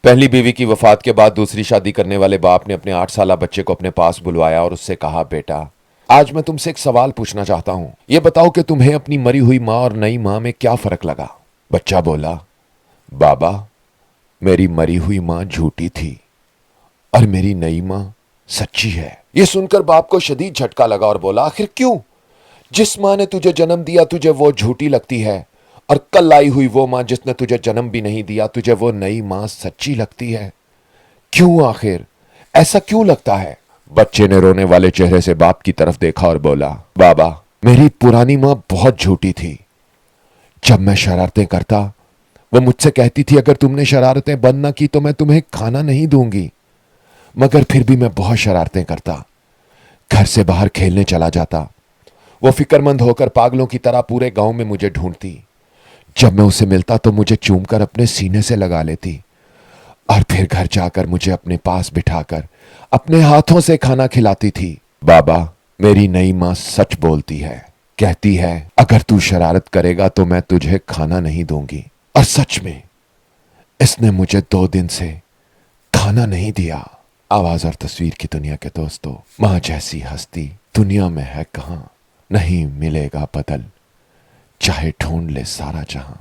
पहली बीवी की वफात के बाद दूसरी शादी करने वाले बाप ने अपने 8 साला बच्चे को अपने पास बुलवाया और उससे कहा, बेटा, आज मैं तुमसे एक सवाल पूछना चाहता हूं। यह बताओ कि तुम्हें अपनी मरी हुई मां और नई मां में क्या फर्क लगा। बच्चा बोला, बाबा, मेरी मरी हुई मां झूठी थी और मेरी नई मां सच्ची है। यह सुनकर बाप को शदीद झटका लगा और बोला, आखिर क्यों? जिस मां ने तुझे जन्म दिया तुझे वो झूठी लगती है, और कल आई हुई वो मां जिसने तुझे जन्म भी नहीं दिया तुझे वो नई मां सच्ची लगती है। क्यों आखिर? ऐसा क्यों लगता है? बच्चे ने रोने वाले चेहरे से बाप की तरफ देखा और बोला, बाबा, मेरी पुरानी मां बहुत झूठी थी। जब मैं शरारतें करता वो मुझसे कहती थी, अगर तुमने शरारतें बंद ना की तो मैं तुम्हें खाना नहीं दूंगी। मगर फिर भी मैं बहुत शरारतें करता, घर से बाहर खेलने चला जाता। वो फिक्रमंद होकर पागलों की तरह पूरे गांव में मुझे ढूंढती। जब मैं उसे मिलता तो मुझे चूमकर अपने सीने से लगा लेती और फिर घर जाकर मुझे अपने पास बिठाकर अपने हाथों से खाना खिलाती थी। बाबा, मेरी नई मां सच बोलती है। कहती है, अगर तू शरारत करेगा तो मैं तुझे खाना नहीं दूंगी। और सच में इसने मुझे 2 दिन से खाना नहीं दिया। आवाज और तस्वीर की दुनिया के दोस्तों, मां जैसी हस्ती दुनिया में है कहां, नहीं मिलेगा बदल, चाहे ढूंढ ले सारा जहां।